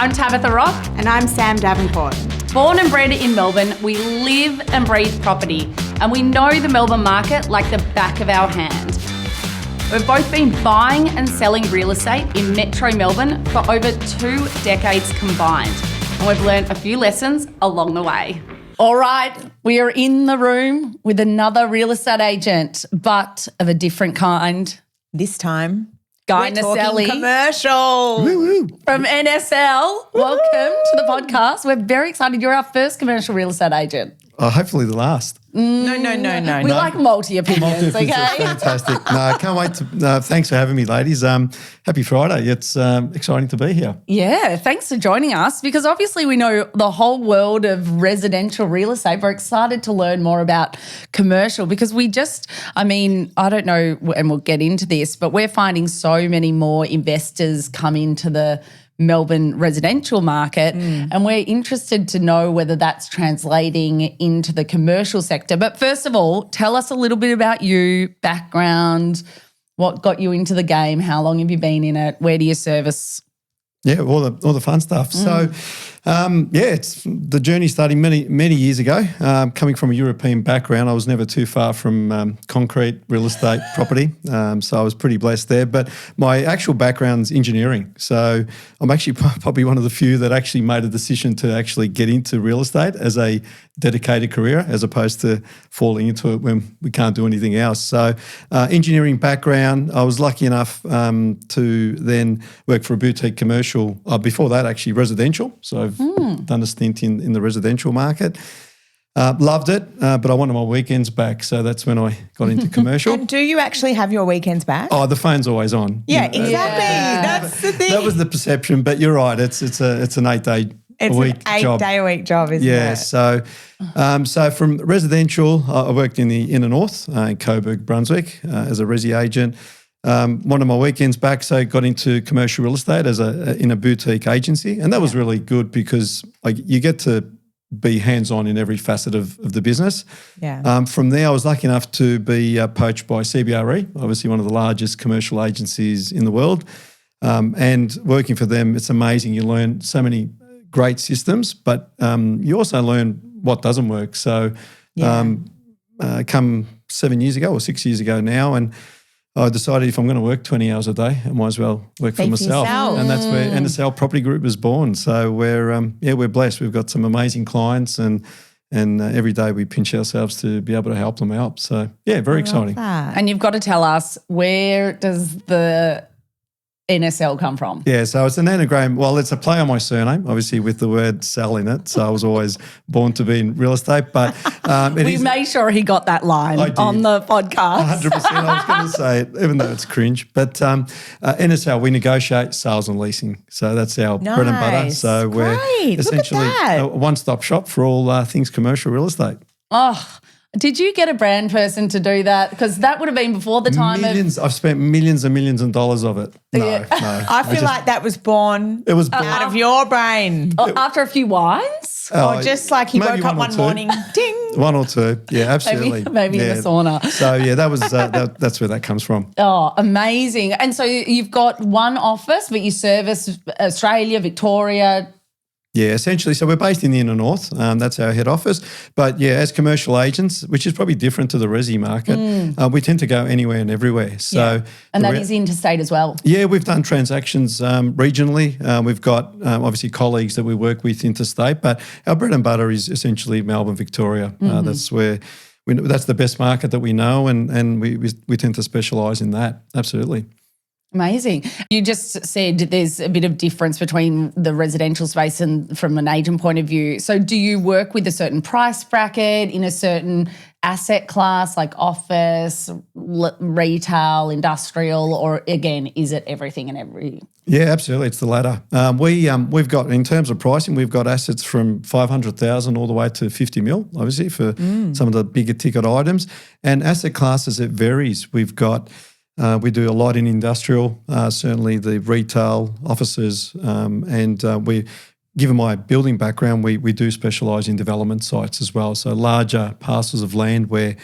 I'm Tabitha Rock. And I'm Sam Davenport. Born and bred in Melbourne, we live and breathe property, and we know the Melbourne market like the back of our hand. We've both been buying and selling real estate in Metro Melbourne for over 2 decades combined, and we've learned a few lessons along the way. All right, we are in the room with another real estate agent, but of a different kind. This time, Guy we're talking Naselli commercial. from NSL. Welcome to the podcast. We're very excited. You're our first commercial real estate agent. Hopefully the last. No. We like multi-opinions, okay? Fantastic. No, I can't wait to. Thanks for having me, ladies. Happy Friday. It's exciting to be here. Yeah, thanks for joining us because obviously we know the whole world of residential real estate. We're excited to learn more about commercial because I don't know, and we'll get into this, but we're finding so many more investors come into the Melbourne residential market, and we're interested to know whether that's translating into the commercial sector. But first of all, tell us a little bit about you, background, what got you into the game, how long have you been in it, where do you service? Yeah, all the fun stuff. So, it's the journey starting many years ago. Coming from a European background, I was never too far from concrete, real estate, property. So I was pretty blessed there. But my actual background's engineering. So I'm actually probably one of the few that actually made a decision to actually get into real estate as a dedicated career, as opposed to falling into it when we can't do anything else. So engineering background, I was lucky enough to then work for a boutique commercial. Before that, actually residential. So I've done a stint in the residential market. Loved it, but I wanted my weekends back. So that's when I got into commercial. And do you actually have your weekends back? Oh, the phone's always on. Yeah, exactly. Yeah. That's the thing. That was the perception, but you're right. It's an 8-day it's a week an job. 8-day-a-week job, isn't it? Yeah. So from residential, I worked in the inner north, in Coburg, Brunswick, as a resi agent. One of my weekends back, so got into commercial real estate in a boutique agency, and that was really good because you get to be hands-on in every facet of the business. Yeah. From there, I was lucky enough to be poached by CBRE, obviously one of the largest commercial agencies in the world, and working for them, it's amazing. You learn so many great systems, but you also learn what doesn't work. So come 7 years ago or 6 years ago now, and I decided if I'm going to work 20 hours a day, I might as well work for myself. And that's where NSL Property Group was born. So we're blessed. We've got some amazing clients and every day we pinch ourselves to be able to help them out. So, very exciting. And you've got to tell us, where does the NSL come from? Yeah, so it's an anagram. Well, it's a play on my surname, obviously with the word "sell" in it. So I was always born to be in real estate. But we made sure he got that line on the podcast. 100%. I was going to say it, even though it's cringe. But NSL, we negotiate sales and leasing. So that's our bread and butter. So we're essentially a one-stop shop for all things commercial real estate. Oh, did you get a brand person to do that? Because that would have been before the time I've spent millions and millions of dollars of it. No. I feel like that was born out of your brain. After a few wines? Or just like he woke up one morning, ding. One or two, yeah, absolutely. Maybe in the sauna. So, that was that's where that comes from. Oh, amazing. And so you've got one office, but you service Australia, Victoria. Yeah, essentially. So we're based in the inner north. That's our head office. But as commercial agents, which is probably different to the resi market, we tend to go anywhere and everywhere. So, and that is interstate as well. Yeah, we've done transactions regionally. We've got obviously colleagues that we work with interstate, but our bread and butter is essentially Melbourne, Victoria. That's where that's the best market that we know, and we tend to specialise in that. Absolutely. Amazing. You just said there's a bit of difference between the residential space and from an agent point of view. So do you work with a certain price bracket in a certain asset class like office, retail, industrial, or again, is it everything and every? Yeah, absolutely. It's the latter. We've got, in terms of pricing, we've got assets from 500,000 all the way to 50 mil, obviously, for some of the bigger ticket items. And asset classes, it varies. We've got we do a lot in industrial, certainly the retail offices, and given my building background, we do specialise in development sites as well. So larger parcels of land where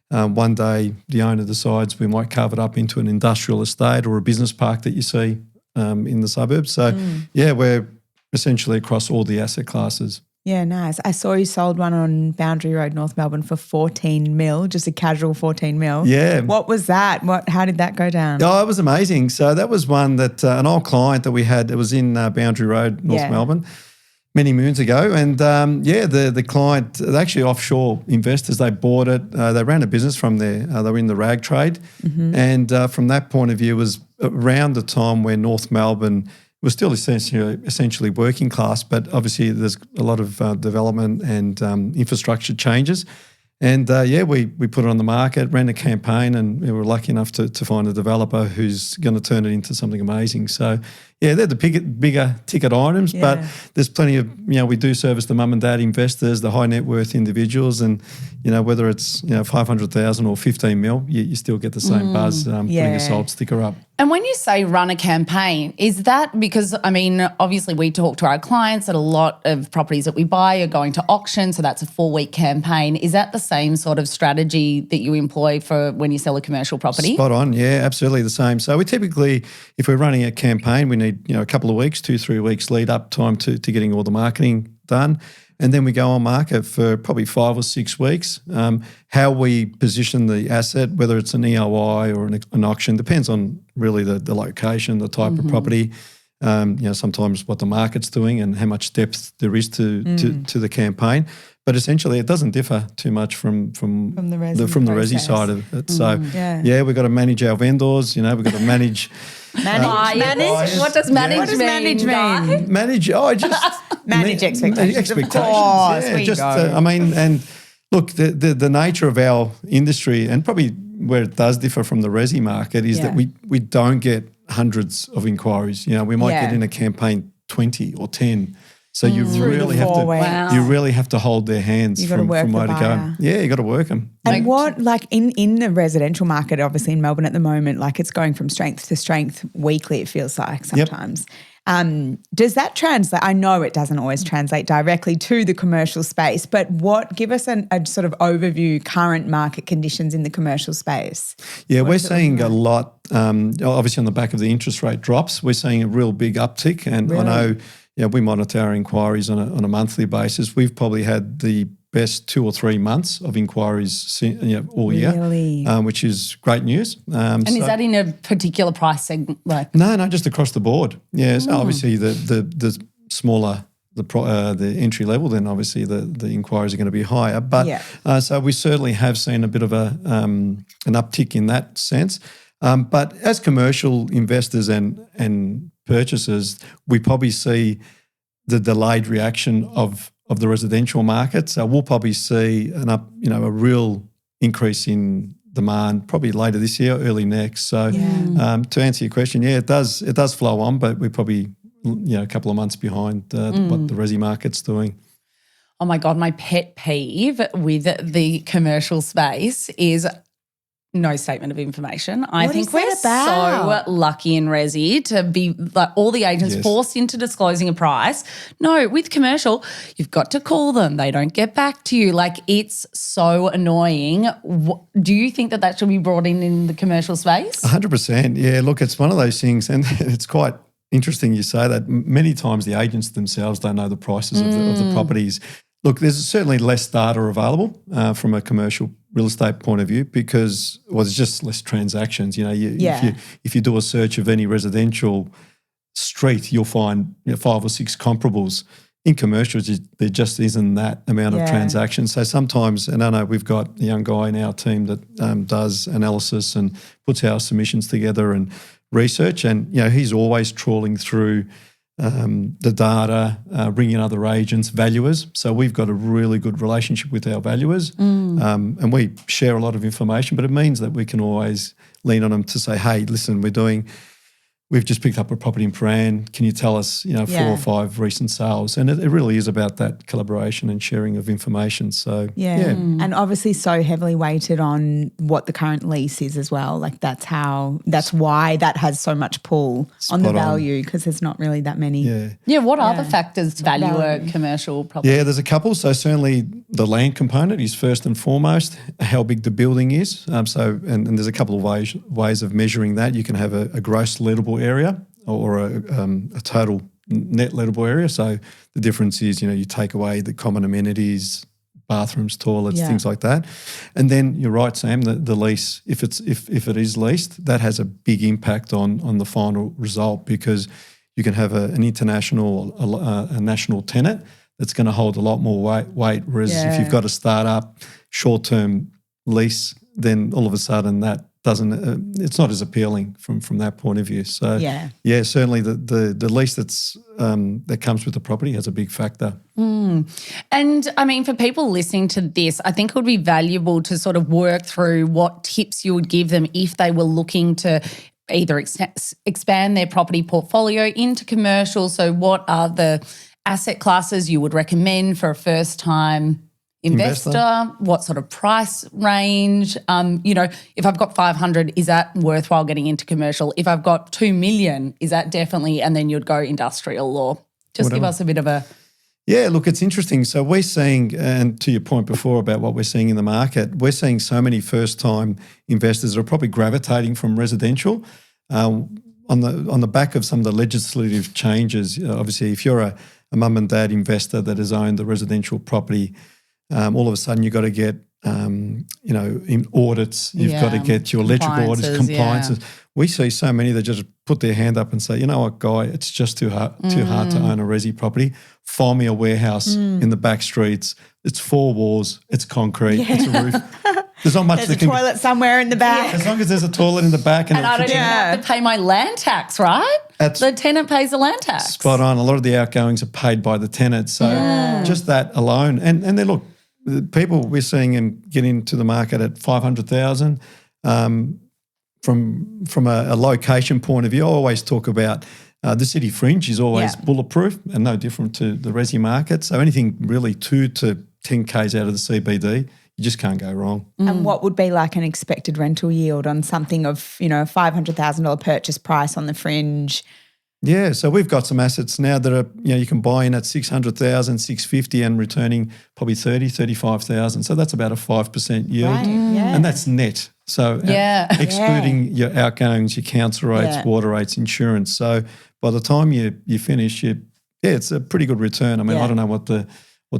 one day the owner decides we might carve it up into an industrial estate or a business park that you see in the suburbs. So we're essentially across all the asset classes. Yeah, nice. I saw you sold one on Boundary Road, North Melbourne for 14 mil, just a casual 14 mil. Yeah. What was that? How did that go down? Oh, it was amazing. So that was one that an old client that we had, it was in Boundary Road, North Melbourne, many moons ago. And the client, they're actually offshore investors, they bought it. They ran a business from there. They were in the rag trade. Mm-hmm. And from that point of view, it was around the time where North Melbourne was still essentially working class, but obviously there's a lot of development and infrastructure changes. And we put it on the market, ran a campaign, and we were lucky enough to find a developer who's going to turn it into something amazing. So, they're the bigger ticket items, but there's plenty of, we do service the mum and dad investors, the high net worth individuals, and, whether it's, 500,000 or 15 mil, you still get the same buzz putting a sold sticker up. And when you say run a campaign, is that because, obviously we talk to our clients that a lot of properties that we buy are going to auction, so that's a 4-week campaign. Is that the same sort of strategy that you employ for when you sell a commercial property? Spot on, yeah, absolutely the same. So we typically, if we're running a campaign, we need, a couple of weeks, 2-3 weeks lead up time to getting all the marketing done. And then we go on market for probably 5 or 6 weeks. How we position the asset, whether it's an EOI or an auction, depends on really the location, the type of property, sometimes what the market's doing and how much depth there is to the campaign. But essentially, it doesn't differ too much from the resi side of it. So, we've got to manage our vendors. We've got to manage. Manage? What does manage mean? Manage. Manage expectations. Of course, and look, the nature of our industry, and probably where it does differ from the resi market, is that we don't get hundreds of inquiries. We might get in a campaign 20 or 10. So you really have to hold their hands from where to go. Yeah, you got to work them. And what, in the residential market, obviously in Melbourne at the moment, it's going from strength to strength weekly, it feels like sometimes. Does that translate? I know it doesn't always translate directly to the commercial space, but give us a sort of overview, current market conditions in the commercial space? Yeah, we're seeing a lot, obviously on the back of the interest rate drops, we're seeing a real big uptick. And I know, we monitor our inquiries on a monthly basis. We've probably had the best 2 or 3 months of inquiries all year, which is great news. And is that in a particular price segment? No, just across the board. Yeah, so obviously the smaller the entry level, then obviously the inquiries are going to be higher. But so we certainly have seen a bit of an uptick in that sense. But as commercial investors and purchasers, we probably see the delayed reaction of the residential market. So we'll probably see a real increase in demand probably later this year, early next. So to answer your question, it does flow on, but we're probably a couple of months behind what the resi market's doing. Oh my God, my pet peeve with the commercial space is no statement of information. I think we're so lucky in resi to be all the agents forced into disclosing a price. No, with commercial, you've got to call them. They don't get back to you. It's so annoying. Do you think that should be brought in the commercial space? 100%. Yeah, look, it's one of those things, and it's quite interesting you say that. Many times the agents themselves don't know the prices of the properties. Look, there's certainly less data available from a commercial real estate point of view because there's just less transactions. If you do a search of any residential street, you'll find 5 or 6 comparables. In commercials, there just isn't that amount of transactions. So sometimes, and I know we've got a young guy in our team that does analysis and puts our submissions together and research, and he's always trawling through the data, bringing in other agents, valuers. So we've got a really good relationship with our valuers and we share a lot of information, but it means that we can always lean on them to say, hey, listen, we've just picked up a property in Prahran. Can you tell us, 4 or 5 recent sales? And it really is about that collaboration and sharing of information. So, And obviously so heavily weighted on what the current lease is as well. That's why that has so much pull on the value because there's not really that many. What other factors value a commercial property? Yeah, there's a couple. So certainly the land component is first and foremost, how big the building is. And there's a couple of ways of measuring that. You can have a gross lettable area or a total net lettable area. So the difference is, you take away the common amenities, bathrooms, toilets, things like that. And then you're right, Sam, the lease, if it is leased, that has a big impact on the final result, because you can have an international, a national tenant that's going to hold a lot more weight. Whereas if you've got a start-up, short-term lease, then all of a sudden that doesn't, it's not as appealing from that point of view. So certainly the lease that comes with the property has a big factor. And I mean, for people listening to this, I think it would be valuable to sort of work through what tips you would give them if they were looking to either expand their property portfolio into commercial. So what are the asset classes you would recommend for a first-time investor? What sort of price range? If I've got 500, is that worthwhile getting into commercial? If I've got 2 million, is that definitely, and then you'd go industrial, or just give us a bit of a... Yeah, look, it's interesting. So we're seeing, and to your point before about what we're seeing in the market, we're seeing so many first-time investors are probably gravitating from residential. On the back of some of the legislative changes, obviously, if you're a mum and dad investor that has owned the residential property, all of a sudden you've got to get, in audits, you've got to get your electrical audits, compliances. Yeah. We see so many that just put their hand up and say, you know what, Guy, it's just too hard to own a resi property. Find me a warehouse in the back streets. It's 4 walls, it's concrete, it's a roof. There's not much. There's a toilet somewhere in the back. As long as there's a toilet in the back. And I don't even have to pay my land tax, right? The tenant pays the land tax. Spot on. A lot of the outgoings are paid by the tenant. So just that alone. And then look, the people we're seeing them get into the market at 500,000. From a location point of view, I always talk about the city fringe is always bulletproof and no different to the resi market. So anything really 2 to 10 Ks out of the CBD, you just can't go wrong. And what would be like an expected rental yield on something of, a $500,000 purchase price on the fringe? Yeah, so we've got some assets now that are, you can buy in at 600,000, 650 and returning probably 30, 35,000. So that's about a 5% yield. Right, and that's net. So excluding your outgoings, your council rates, water rates, insurance. So by the time you finish, it's a pretty good return. I mean, I don't know what the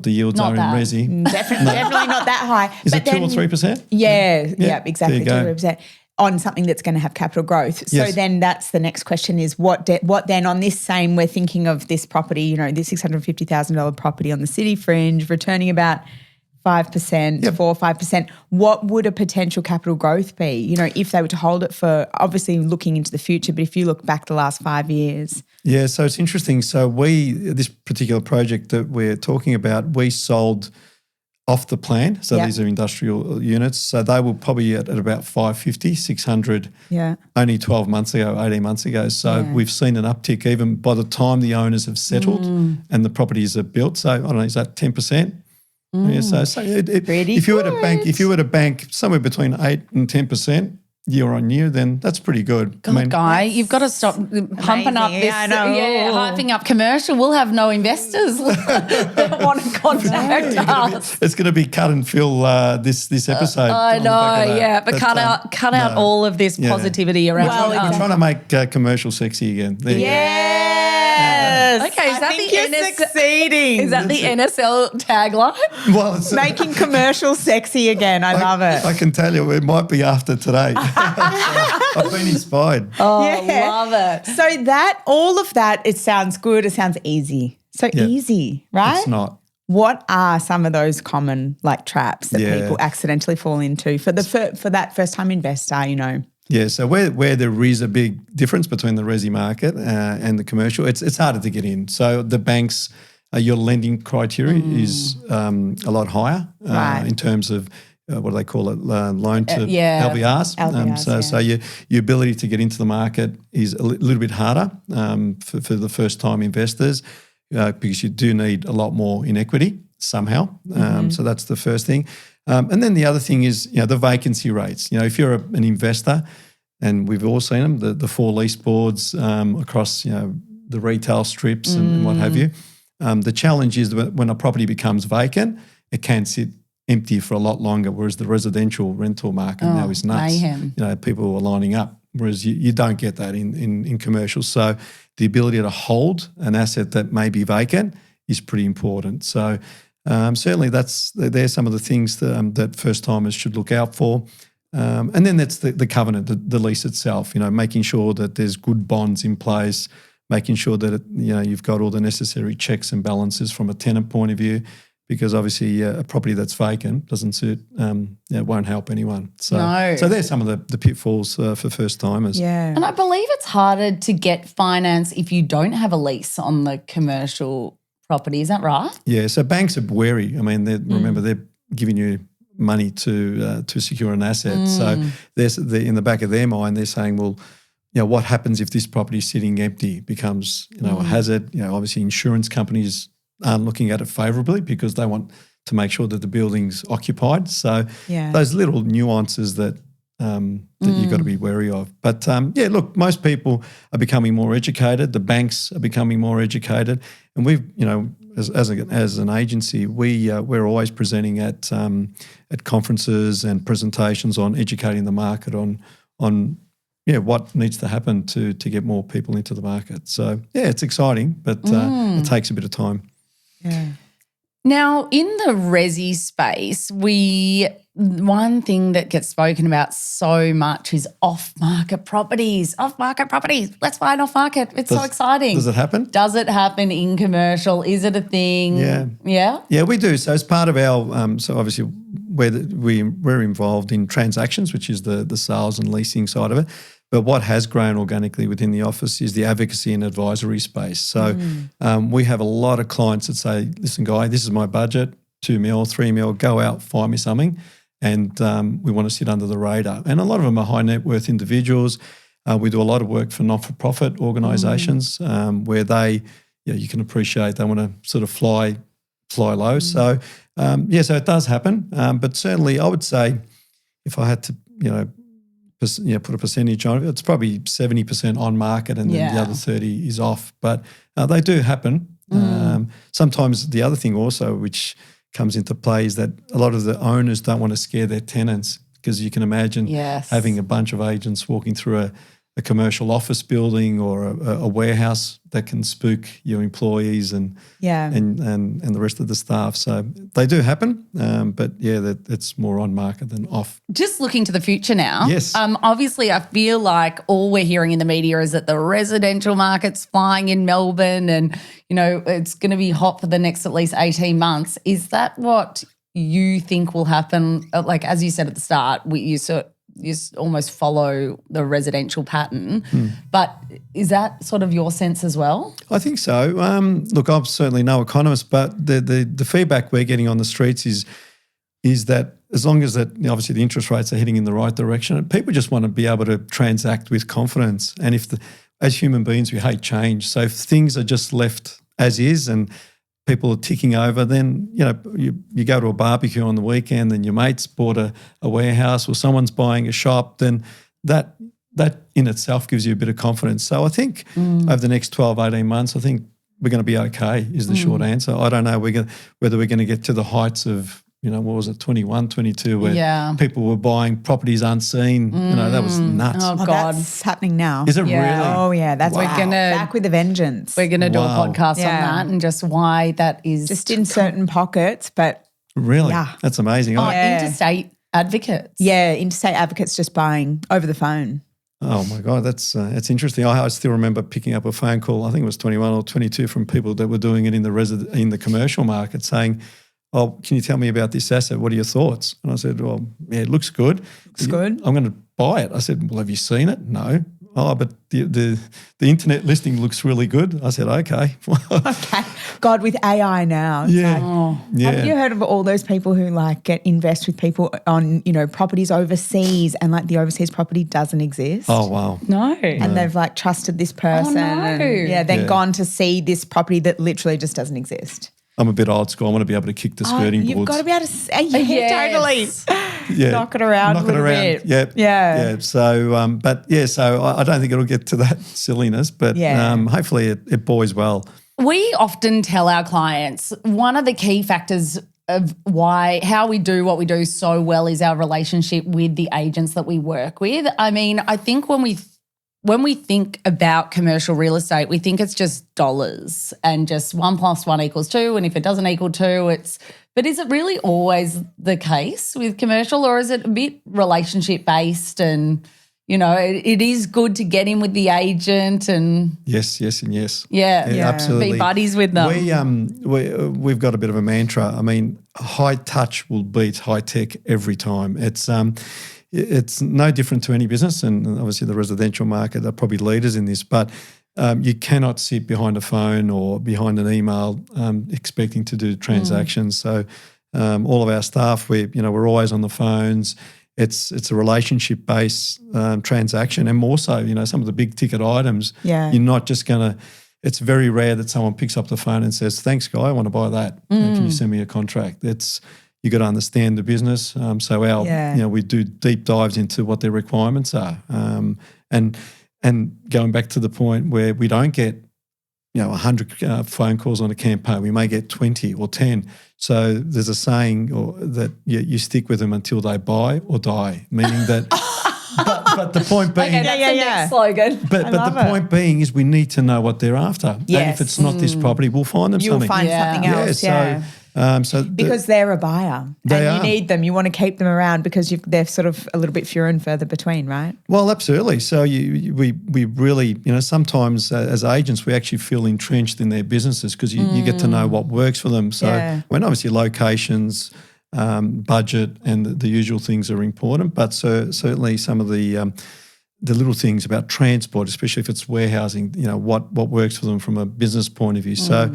yields are in resi. Definitely not that high. Is it 2 or 3%? Yeah, exactly, 2 or 3%. On something that's going to have capital growth. So then that's the next question is what then on this same, we're thinking of this property, this $650,000 property on the city fringe returning about 5%, 4-5%. What would a potential capital growth be, if they were to hold it for, obviously looking into the future, but if you look back the last 5 years? Yeah, so it's interesting. So this particular project that we're talking about, we sold off the plan. So these are industrial units. So they were probably at about 550, 600 only 12 months ago, 18 months ago. So we've seen an uptick even by the time the owners have settled and the properties are built. So I don't know, is that 10%? Yeah, so if you were to bank somewhere between 8 and 10% year on year, then that's pretty good. God, Guy, you've got to stop pumping up this. I know. Hyping up commercial. We'll have no investors that want to contact us. It's going to be cut and fill this episode. I know, but cut out all of this positivity around. I'm trying to make commercial sexy again. Okay, is that you're succeeding. Is that the NSL tagline? Well, it's making commercial sexy again. I love it. I can tell you, it might be after today. I've been inspired. Love it. So all of that, it sounds good. It sounds easy. So easy, right? It's not. What are some of those common traps that people accidentally fall into for that first time investor? Yeah, so where there is a big difference between the resi market and the commercial, it's harder to get in. So the banks, your lending criteria is a lot higher in terms of what do they call it, loan to LVRs. So your ability to get into the market is a little bit harder for the first time investors because you do need a lot more in equity somehow. So that's the first thing. And then the other thing is, the vacancy rates. If you're an investor, and we've all seen them, the 4 lease boards across, the retail strips and what have you. The challenge is that when a property becomes vacant, it can sit empty for a lot longer, whereas the residential rental market now is nuts. Mayhem. People are lining up whereas you don't get that in commercial. So the ability to hold an asset that may be vacant is pretty important. So certainly they're some of the things that first-timers should look out for. And then that's the covenant, the lease itself, making sure that there's good bonds in place, making sure that, you've got all the necessary checks and balances from a tenant point of view, because obviously a property that's vacant doesn't suit, it won't help anyone. So there's some of the pitfalls for first-timers. Yeah. And I believe it's harder to get finance if you don't have a lease on the commercial property. Is that right? Yeah, so banks are wary. I mean, remember, they're giving you money to secure an asset. So they're in the back of their mind, they're saying, well, what happens if this property is sitting empty? Becomes, a hazard. Obviously insurance companies aren't looking at it favourably because they want to make sure that the building's occupied. So those little nuances that you've got to be wary of. But look, most people are becoming more educated. The banks are becoming more educated, and we've, as an agency, we're always presenting at conferences and presentations on educating the market on what needs to happen to get more people into the market. So it's exciting, but it takes a bit of time. Yeah. Now, in the resi space, one thing that gets spoken about so much is off-market properties. Off-market properties. Let's buy an off-market. It's so exciting. Does it happen? Does it happen in commercial? Is it a thing? Yeah. Yeah? Yeah, we do. So as part of our, so obviously we're involved in transactions, which is the sales and leasing side of it. But what has grown organically within the office is the advocacy and advisory space. So we have a lot of clients that say, listen, Guy, this is my budget, 2 mil, 3 mil, go out, find me something. And we want to sit under the radar. And a lot of them are high net worth individuals. We do a lot of work for not-for-profit organisations where they, you can appreciate they want to sort of fly low. So, so it does happen. But certainly I would say if I had to, put a percentage on it, it's probably 70% on market and then the other 30 is off. But they do happen. Sometimes the other thing also which comes into play is that a lot of the owners don't want to scare their tenants, because you can imagine having a bunch of agents walking through a commercial office building or a warehouse that can spook your employees and the rest of the staff. So they do happen, but it's more on market than off. Just looking to the future now. Yes. Obviously, I feel like all we're hearing in the media is that the residential market's flying in Melbourne and, it's going to be hot for the next at least 18 months. Is that what you think will happen? Like, as you said at the start, you almost follow the residential pattern. But is that sort of your sense as well? I think so. Look, I'm certainly no economist, but the feedback we're getting on the streets is that as long as that obviously the interest rates are heading in the right direction, people just want to be able to transact with confidence. And as human beings, we hate change. So if things are just left as is and people are ticking over, then, you go to a barbecue on the weekend and your mate's bought a warehouse or someone's buying a shop, then that in itself gives you a bit of confidence. So I think over the next 12, 18 months, I think we're going to be okay is the short answer. I don't know whether we're going to get to the heights of, what was it, 21, 22, where people were buying properties unseen. That was nuts. Oh, God. That's happening now. Is it really? Oh, yeah. That's We're gonna back with a vengeance. We're going to do a podcast on that and just why that is. Just in certain pockets, but. Really? Yeah. That's amazing. Interstate advocates. Yeah, interstate advocates just buying over the phone. Oh, my God, that's interesting. I still remember picking up a phone call, I think it was 21 or 22, from people that were doing it in the commercial market saying, oh, can you tell me about this asset? What are your thoughts? And I said, well, it looks good. Looks good. I'm going to buy it. I said, well, have you seen it? No. Oh, but the internet listing looks really good. I said, okay. Okay. God, with AI now. Have you heard of all those people who invest with people on, properties overseas and the overseas property doesn't exist? Oh, wow. No. And they've trusted this person and gone to see this property that literally just doesn't exist. I'm a bit old school. I want to be able to kick the skirting boards. You've got to be able to say, totally. Knock it around a little bit. Yeah. So, so I don't think it'll get to that silliness, but hopefully it buoys well. We often tell our clients one of the key factors of how we do what we do so well is our relationship with the agents that we work with. I mean, I think when we think about commercial real estate, we think it's just dollars and just 1 + 1 = 2, and if it doesn't equal 2, but is it really always the case with commercial, or is it a bit relationship based and it is good to get in with the agent and yes, and yes. Yeah, absolutely. Be buddies with them. We've got a bit of a mantra. I mean, high touch will beat high tech every time. It's no different to any business, and obviously the residential market are probably leaders in this, but you cannot sit behind a phone or behind an email expecting to do transactions. So all of our staff, we're always on the phones. It's a relationship-based transaction, and more so, some of the big ticket items. Yeah. You're not just going to. It's very rare that someone picks up the phone and says, "Thanks, Guy, I want to buy that. Can you send me a contract?" You got to understand the business. So we do deep dives into what their requirements are, and going back to the point where we don't get 100 phone calls on a campaign. We may get 20 or 10. So there's a saying that you stick with them until they buy or die, meaning that but the point being, okay, that's the next slogan. But the point being is we need to know what they're after. Yes. And if it's not this property, we'll find them You'll something. find something else. Because they're a buyer and you need them. You want to keep them around because they're sort of a little bit fewer and further between, right? Well, absolutely. So we really, sometimes as agents, we actually feel entrenched in their businesses because you get to know what works for them. So when obviously locations, budget and the usual things are important, but certainly some of the little things about transport, especially if it's warehousing, what works for them from a business point of view. So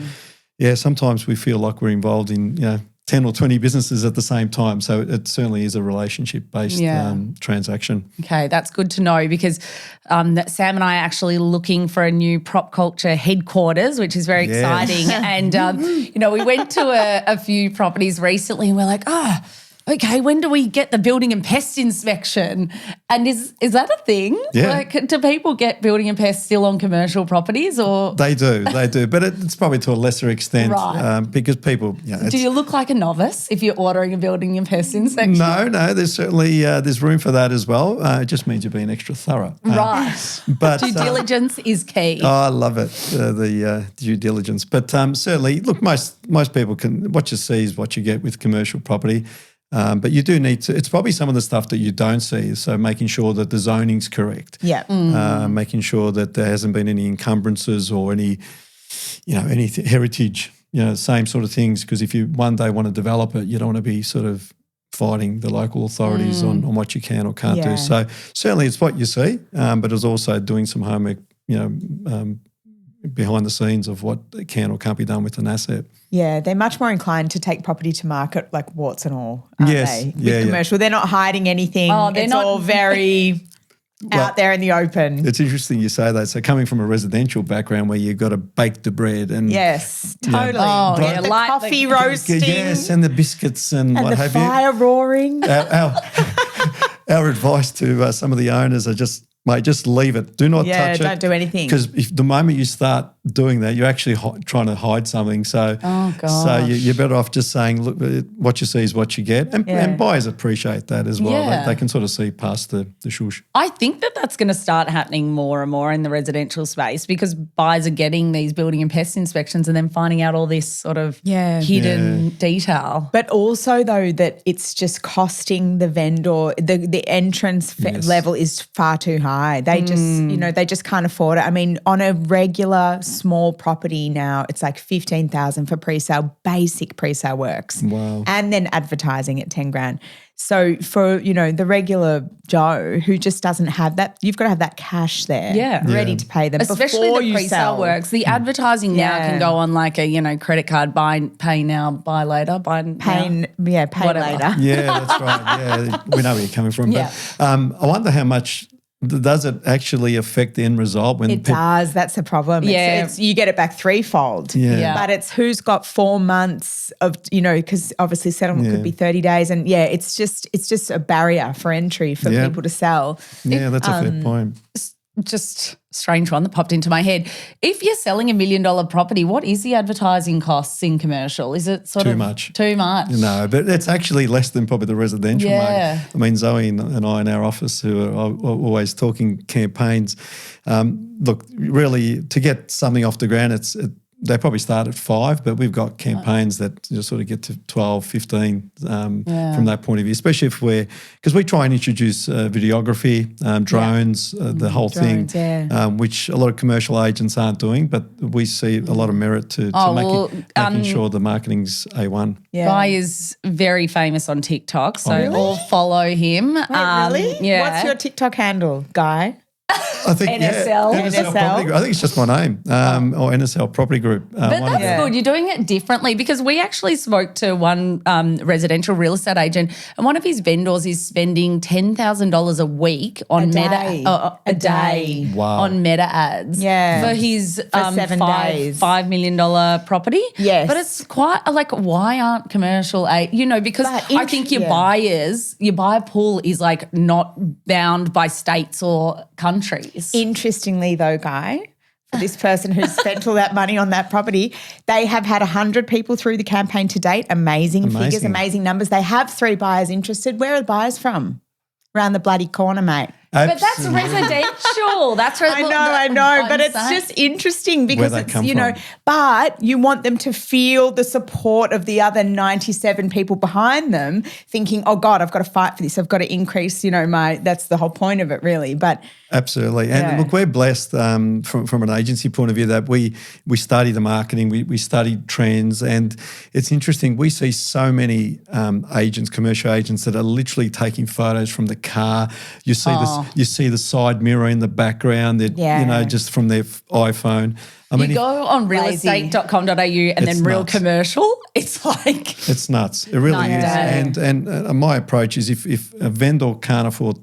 sometimes we feel like we're involved in 10 or 20 businesses at the same time. So it certainly is a relationship-based transaction. Okay, that's good to know because Sam and I are actually looking for a new prop culture headquarters, which is very exciting. And, we went to a few properties recently and we're like, okay, when do we get the building and pest inspection? And is that a thing? Yeah. Like, do people get building and pest still on commercial properties or? They do. But it's probably to a lesser extent because people, do you look like a novice if you're ordering a building and pest inspection? No, there's certainly there's room for that as well. It just means you're being extra thorough. Right. But due diligence is key. Oh, I love it, the due diligence. But certainly, look, most people can, what you see is what you get with commercial property. But you do need to, it's probably some of the stuff that you don't see. So making sure that the zoning's correct. Yeah. Making sure that there hasn't been any encumbrances or any heritage, same sort of things. Because if you one day want to develop it, you don't want to be sort of fighting the local authorities on what you can or can't do. So certainly it's what you see, but it's also doing some homework, behind the scenes of what can or can't be done with an asset. Yeah, they're much more inclined to take property to market like warts and all, aren't they? With commercial. They're not hiding anything. It's all very out there in the open. It's interesting you say that. So coming from a residential background where you've got to bake the bread and yes, totally. The coffee roasting. Yes, and the biscuits and what have you. And the fire roaring. Our advice to some of the owners are just leave it. Do not touch it. Don't do anything. Because if the moment you start doing that, you're actually trying to hide something. So, you're better off just saying, look, what you see is what you get. And buyers appreciate that as well. Yeah. They can sort of see past the shush. I think that's going to start happening more and more in the residential space because buyers are getting these building and pest inspections and then finding out all this sort of hidden detail. But also, though, that it's just costing the vendor, the entrance level is far too high. They just, they just can't afford it. I mean, on a regular small property now, it's like $15,000 for pre-sale, basic pre-sale works. Wow. And then advertising at $10,000. So for, the regular Joe who just doesn't have that, you've got to have that cash there ready to pay them especially before the you pre-sale sell. works. The advertising now can go on like a, credit card, pay now, buy later, pay whatever. later. Yeah, that's right. Yeah, we know where you're coming from. Yeah. But I wonder how much does it actually affect the end result? When it does. That's the problem. Yeah. It's you get it back threefold. Yeah. But it's who's got 4 months of, because obviously settlement could be 30 days. And it's just a barrier for entry for people to sell. Yeah, that's a fair point. just strange one that popped into my head. If you're selling $1 million property, what is the advertising costs in commercial? Is it Too much? Too much? No, but it's actually less than probably the residential Yeah. market. I mean, Zoe and I in our office who are always talking campaigns, look, really to get something off the ground, they probably start at 5, but we've got campaigns that just sort of get to 12, 15 from that point of view, especially because we try and introduce videography, drones, the whole Drones, thing, which a lot of commercial agents aren't doing, but we see a lot of merit to making sure the marketing's A1. Yeah. Guy is very famous on TikTok, so all follow him. Wait, really? Yeah. What's your TikTok handle, Guy? I think NSL. NSL Property Group. I think it's just my name, or NSL Property Group. But that's good. You're doing it differently because we actually spoke to one residential real estate agent, and one of his vendors is spending $10,000 a week on a day Wow. on Meta ads for his 7 days. $5 million property. Yes. But it's quite like, why aren't commercial because I think your buyer pool is like not bound by states or countries. Interestingly, though, Guy, for this person who's spent all that money on that property, they have had 100 people through the campaign to date. Amazing figures, amazing numbers. They have 3 buyers interested. Where are the buyers from? Around the bloody corner, mate. But that's residential. That's I know, but it's just interesting because Where they come from. But you want them to feel the support of the other 97 people behind them thinking, oh God, I've got to fight for this. I've got to increase, that's the whole point of it really. But absolutely. And look, we're blessed from an agency point of view that we study the marketing, we study trends, and it's interesting. We see so many agents, commercial agents that are literally taking photos from the car. You see this. You see the side mirror in the background, just from their iPhone. I mean, you go on realestate.com.au and then real commercial, it's like... It's nuts. It really is. And my approach is if a vendor can't afford,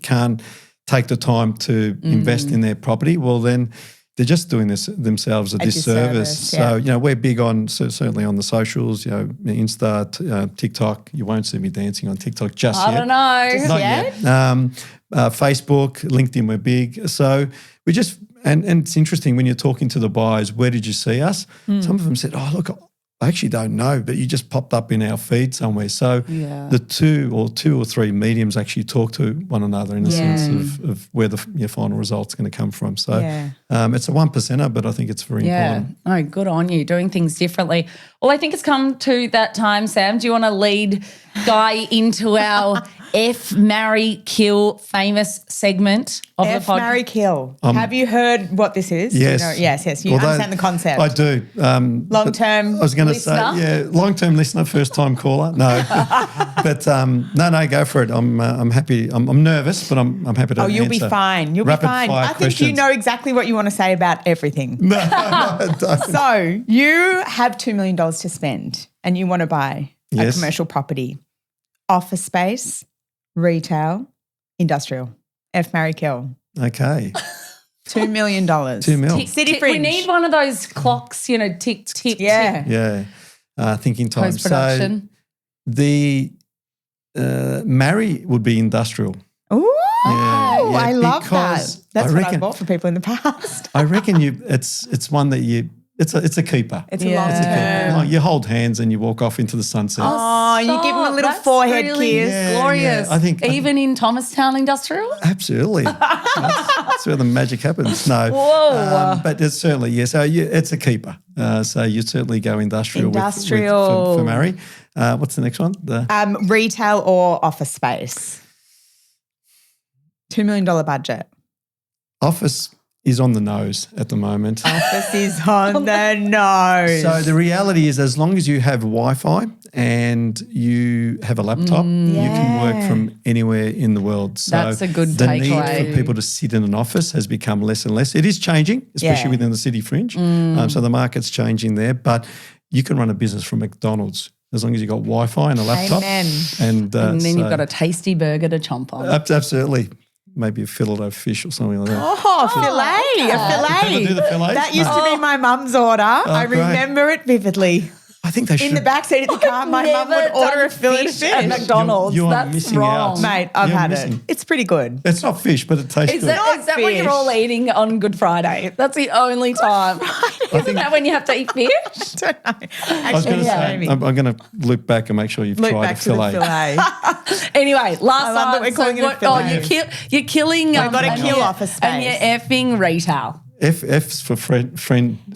can't take the time to invest in their property, well then they're just doing themselves a disservice. So, we're big on, certainly on the socials, Insta, TikTok. You won't see me dancing on TikTok just yet. I don't know. Just yet? Facebook, LinkedIn, we're big. So we just, and it's interesting when you're talking to the buyers, where did you see us? Some of them said, oh, look, I actually don't know, but you just popped up in our feed somewhere. So the two or three mediums actually talk to one another in the sense of where your final result's going to come from. So it's a 1%er, but I think it's very important. Oh, good on you, doing things differently. Well, I think it's come to that time, Sam. Do you want to lead Guy into our F, marry, kill famous segment of the podcast? F, marry, kill. Have you heard what this is? Yes. Yes. You understand the concept. I do. Long-term I was going to listener? say, long-term listener, first-time caller. No. But no, go for it. I'm happy. I'm nervous, but I'm happy to answer. You'll be fine. You'll be fine. I think you know exactly what you want to say about everything. No, I don't. So you have $2 million to spend and you want to buy a commercial property, office space, retail, industrial. F, marry, kill. Okay. $2 million. $2 million. City Fringe. We need one of those clocks, tick, tick, tick. Yeah. Thinking time. Post-production. So the marry would be industrial. Ooh, Yeah, I love that. because That's I what I reckon- bought for people in the past. I reckon it's one that it's a keeper. It's a long term. Like you hold hands and you walk off into the sunset. Oh, you give them a little That's forehead really kiss. Yeah, glorious. I think- even in Thomastown Industrial. Absolutely. That's where the magic happens. No. Whoa. But it's certainly, so it's a keeper. So you certainly go industrial, Industrial. for marry. What's the next one? Retail or office space. $2 million budget. Office is on the nose at the moment. Office is on the nose. So the reality is as long as you have Wi-Fi and you have a laptop, you can work from anywhere in the world. So That's a good the need takeaway. for people to sit in an office has become less and less. It is changing, especially within the city fringe. So the market's changing there. But you can run a business from McDonald's as long as you've got Wi-Fi and a laptop. Amen. And And then you've got a tasty burger to chomp on. Absolutely. Maybe a fillet of fish or something like that. Oh, filet, a People fillet. do the fillets? That used No. to be my mum's order. I great. remember it vividly. I think they should. In the backseat of the car, my mum would order a fillet of fish. at McDonald's. You are That's missing wrong. out. Mate, I've You're had missing. it. It's pretty good. It's not fish, but it tastes Is good. that, is that what fish. you're all eating on Good Friday? That's the only time. Isn't that when you have to eat fish? I don't know. I was going to say, I'm going to look back and make sure you've Look tried back the to the fillet. fillet. Anyway, last I love that we're calling it a fillet. you're killing. We've got to and kill you're- off a space. And you're effing retail. F's for friendship.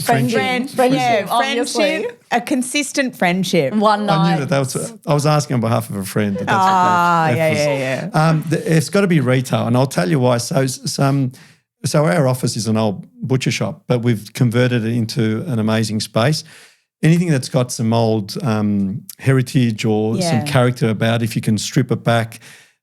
Friendship, obviously. Friendship, a consistent friendship. One night. I knew that was. I was asking on behalf of a friend. But that's Ah, what F was. yeah. It's got to be retail, and I'll tell you why. So our office is an old butcher shop, but we've converted it into an amazing space. Anything that's got some old heritage or some character about, if you can strip it back,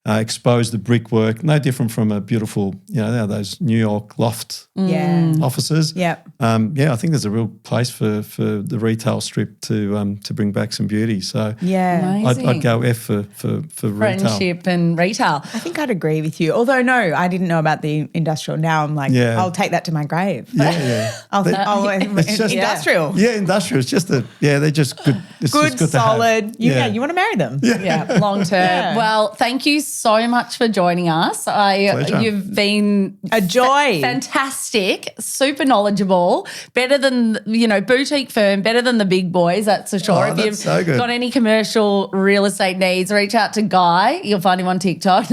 expose the brickwork, no different from a beautiful, those New York loft offices. Yep. I think there's a real place for the retail strip to bring back some beauty. So Yeah. Amazing. I'd go F for retail. Friendship and retail. I think I'd agree with you. Although, no, I didn't know about the industrial. Now I'm like, Yeah. I'll take that to my grave. Yeah. It's just- industrial. Yeah, industrial. It's just they're just good. It's Good, just good to have. solid. You want to marry them. Yeah, long term. Yeah. Well, thank you so much for joining us. Pleasure. You've been A joy. fantastic, super knowledgeable, better than boutique firm, better than the big boys. That's for sure. Oh, If that's you've so good. got any commercial real estate needs, reach out to Guy. You'll find him on TikTok.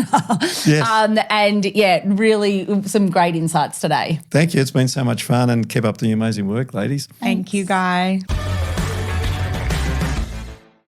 Yes. And really some great insights today. Thank you. It's been so much fun, and keep up the amazing work, ladies. Thank you, Guy.